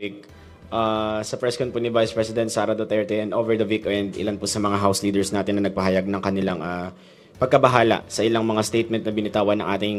week, sa press con po ni Vice President Sara Duterte and over the weekend, ilan po sa mga House leaders natin na nagpahayag ng kanilang pagkabahala sa ilang mga statement na binitawan ng ating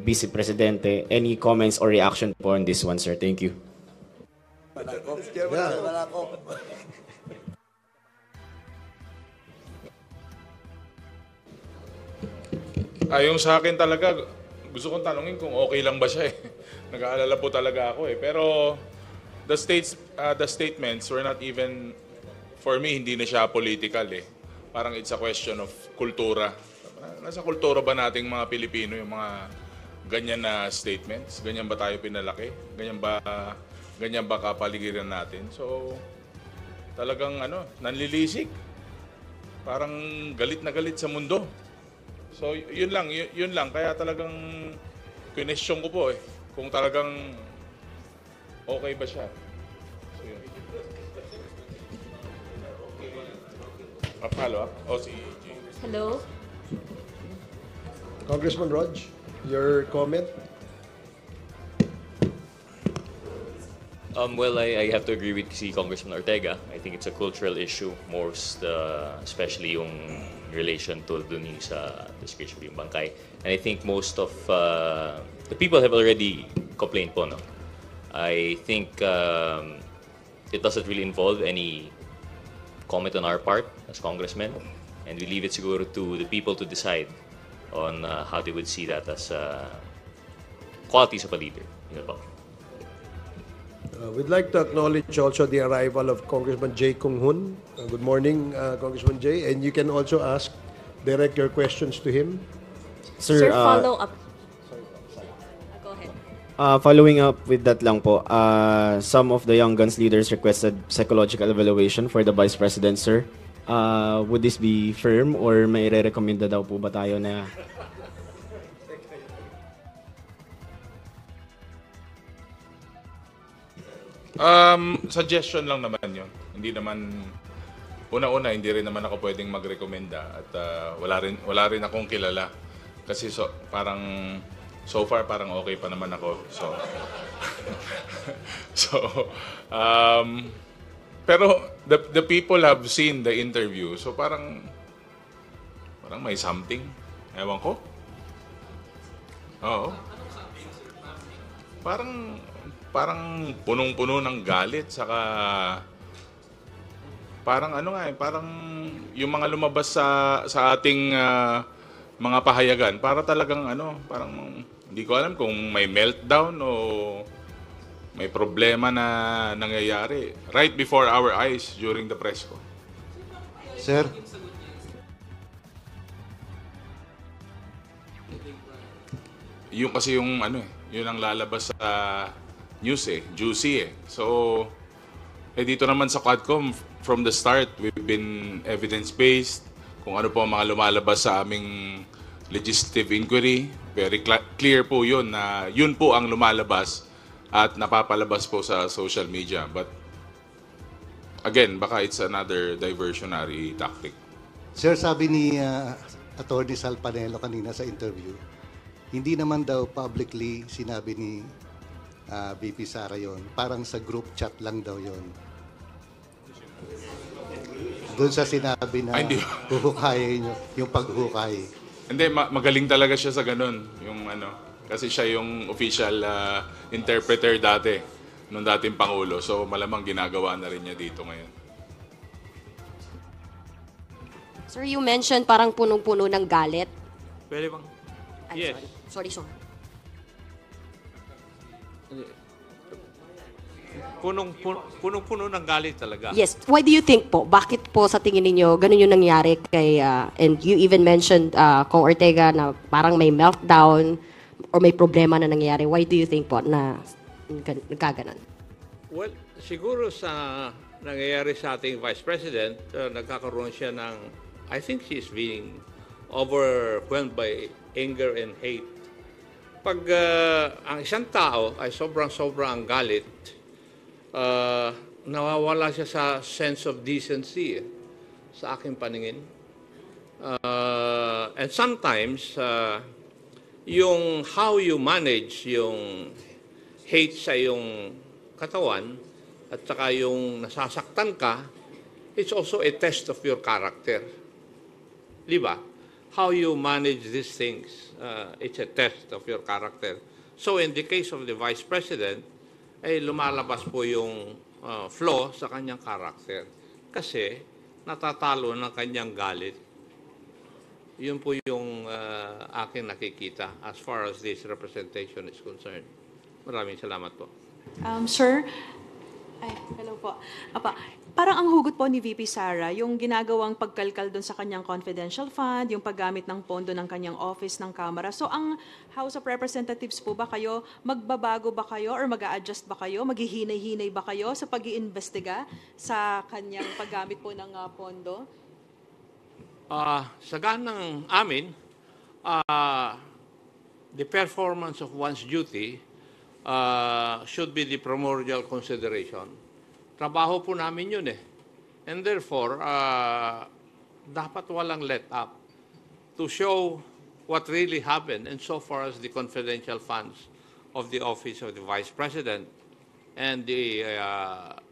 Vice Presidente. Any comments or reaction po on this one, sir? Thank you. Yung sa akin talaga, gusto kong tanungin kung okay lang ba siya eh. Nag-aalala po talaga ako eh. Pero the statements were not even, for me, hindi na siya political eh. Parang it's a question of kultura. Nasa kultura ba nating mga Pilipino yung mga ganyan na statements? Ganyan ba tayo pinalaki? Ganyan ba kapaligiran natin? So, talagang nanlilisik. Parang galit na galit sa mundo. So, yun lang. Kaya talagang question ko po eh, kung talagang okay ba siya. So, yun. Follow up? Si Hello? Congressman Rog, your comment? Well, I have to agree with si Congressman Ortega. I think it's a cultural issue, especially yung relation to dun yung sa description yung bangkay. And I think most of the people have already complained po, no? I think it doesn't really involve any comment on our part as congressmen, and we leave it siguro to the people to decide on how they would see that as qualities of a leader. Yun po. We'd like to acknowledge also the arrival of Congressman Jay Kung Hoon. Good morning, Congressman Jay. And you can also direct your questions to him. Sir, follow up. Go ahead. Following up with that lang po, some of the Young Guns leaders requested psychological evaluation for the Vice President, sir. Would this be firm or may re-recommenda daw po ba tayo na... Suggestion lang naman yun. Hindi naman, una-una, hindi rin naman ako pwedeng magrekomenda at wala rin akong kilala. Kasi so far parang okay pa naman ako. Pero the people have seen the interview. So parang may something. Ewan ko. Oo. Parang punong-puno ng galit, saka parang parang yung mga lumabas sa ating mga pahayagan, para talagang parang hindi ko alam kung may meltdown o may problema na nangyayari right before our eyes during the press ko. Sir? Yung kasi yung yun ang lalabas sa news juicy So, dito naman sa Quadcom, from the start, we've been evidence-based. Kung ano po ang mga lumalabas sa aming legislative inquiry, very clear po yun na yun po ang lumalabas at napapalabas po sa social media. But, again, baka it's another diversionary tactic. Sir, sabi ni Attorney Sal Panelo kanina sa interview, hindi naman daw publicly sinabi ni VP Sara yon, parang sa group chat lang daw yon. Doon sa sinabi na huhukayin nyo, yung paghukay. Hindi, magaling talaga siya sa ganun. Yung kasi siya yung official interpreter dati, nung dating Pangulo. So malamang ginagawa na rin niya dito ngayon. Sir, you mentioned parang punong-puno ng galit. Pwede bang? Ay, Yes. Sorry. Punong-puno ng galit talaga. Yes. Why do you think po? Bakit po sa tingin ninyo ganun yung nangyari kay and you even mentioned Kong Ortega na parang may meltdown or may problema na nangyayari. Why do you think po na nagkaganon? Well, siguro sa nangyayari sa ating Vice President, nagkakaroon siya ng, I think she's being overwhelmed by anger and hate. Pag ang isang tao ay sobrang galit, nawawala siya sa sense of decency sa aking paningin. And sometimes, yung how you manage yung hate sa yung katawan at saka yung nasasaktan ka, it's also a test of your character. Di ba? How you manage these things, it's a test of your character. So in the case of the Vice President, ay lumalabas po yung flaw sa kanyang character. Kasi natatalo ng kanyang galit. Yun po yung aking nakikita as far as this representation is concerned. Maraming salamat po. Sir, hello po. Parang ang hugot po ni VP Sara, yung ginagawang pagkalkal doon sa kanyang confidential fund, yung paggamit ng pondo ng kanyang office ng Kamara. So ang House of Representatives po ba kayo, magbabago ba kayo or mag-a-adjust ba kayo, maghihinay-hinay ba kayo sa pag-iimbestiga sa kanyang paggamit po ng pondo? Sa ganang amin, the performance of one's duty should be the primordial consideration. Trabaho po namin yun eh. And therefore, dapat walang let up to show what really happened and so far as the confidential funds of the Office of the Vice President and the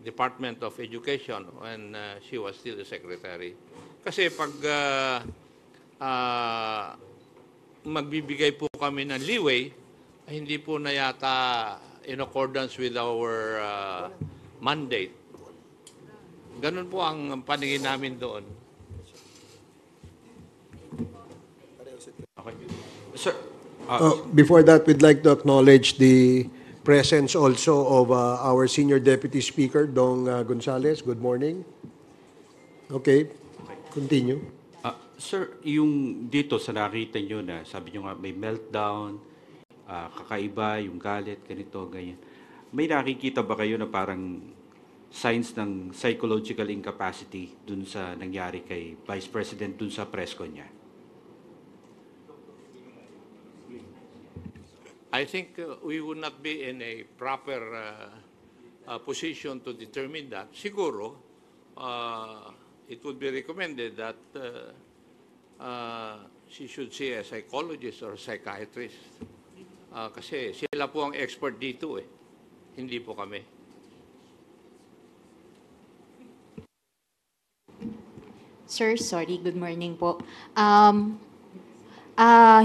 Department of Education when she was still the Secretary. Kasi pag magbibigay po kami ng leeway, hindi po na yata in accordance with our mandate. Ganun po ang paningin namin doon. Okay. Sir, Before that, we'd like to acknowledge the presence also of our Senior Deputy Speaker, Dong Gonzales. Good morning. Okay, continue. sir, yung dito sa nakita nyo na, sabi nyo nga may meltdown, kakaiba, yung galit, ganito, ganyan. May nakikita ba kayo na parang signs ng psychological incapacity dun sa nangyari kay Vice President dun sa press con niya? I think we would not be in a proper position to determine that. Siguro, it would be recommended that she should see a psychologist or a psychiatrist. Kasi sila po ang expert dito eh. Hindi po kami. Sir, sorry, good morning po.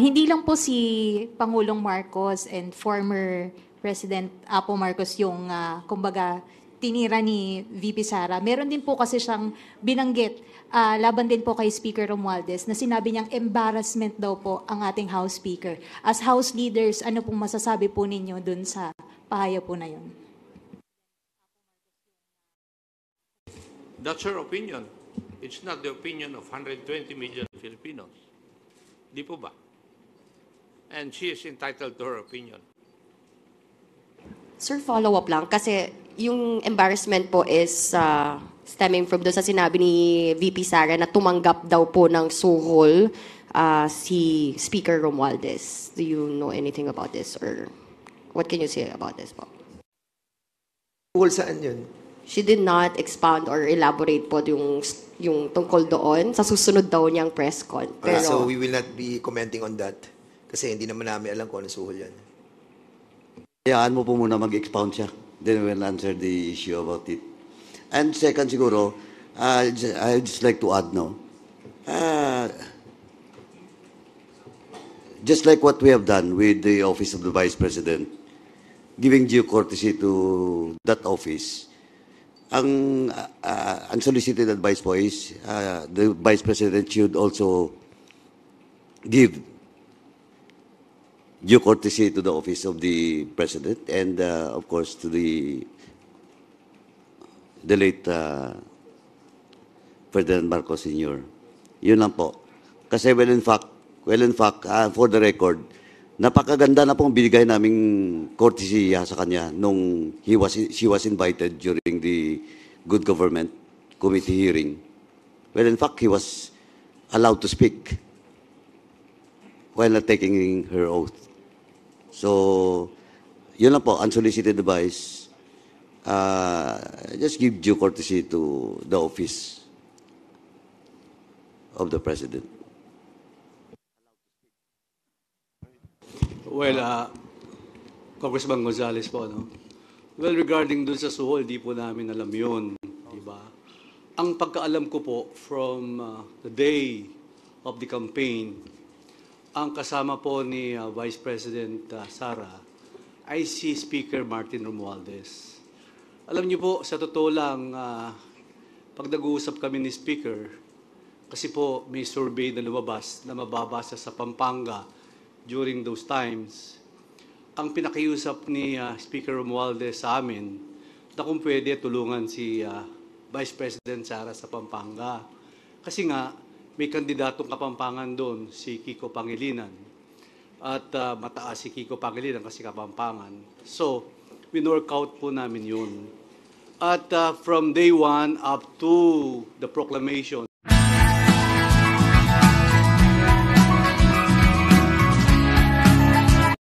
Hindi lang po si Pangulong Marcos and former President Apo Marcos yung, kumbaga, tinira ni VP Sara. Meron din po kasi siyang binanggit, laban din po kay Speaker Romualdez, na sinabi niyang embarrassment daw po ang ating House Speaker. As House leaders, ano pong masasabi po ninyo dun sa pahayag po na yun? That's her opinion. It's not the opinion of 120 million Filipinos. Di po ba? And she is entitled to her opinion. Sir, follow-up lang. Kasi yung embarrassment po is stemming from doon sa sinabi ni VP Sara na tumanggap daw po ng suhol si Speaker Romualdez. Do you know anything about this? Or what can you say about this po? Suhol saan yun? She did not expound or elaborate po yung tungkol doon sa susunod daw niyang press con. Pero, So we will not be commenting on that kasi hindi naman namin alam kung ano suhol yan. Hayaan mo po muna mag-expound siya. Then we'll answer the issue about it. And second siguro, I'd just like to add no. Just like what we have done with the Office of the Vice President, giving due courtesy to that office, ang unsolicited advice po is the Vice President should also give due courtesy to the Office of the President and, of course, to the late Ferdinand Marcos Sr. Yun lang po. Kasi well in fact, for the record, napakaganda na pong binigay naming courtesy sa kanya nung she was invited during the Good Government Committee hearing. Well, in fact, he was allowed to speak while not taking her oath. So, yun lang po, unsolicited advice. Just give due courtesy to the office of the President. Well, Congressman Gonzales po, no? Well, regarding dun sa Suho, hindi po namin alam yun. Diba? Ang pagkaalam ko po from the day of the campaign, ang kasama po ni Vice President Sara ay si Speaker Martin Romualdez. Alam niyo po, sa totoo lang, pag nag-uusap kami ni Speaker, kasi po may survey na lumabas na mababasa sa Pampanga during those times, ang pinakiusap ni Speaker Romualdez sa amin na kung pwede tulungan si Vice President Sara sa Pampanga. Kasi nga, may kandidatong Kapampangan doon, si Kiko Pangilinan. At mataas si Kiko Pangilinan kasi Kapampangan. So, winork out po namin yun. At from day one up to the proclamation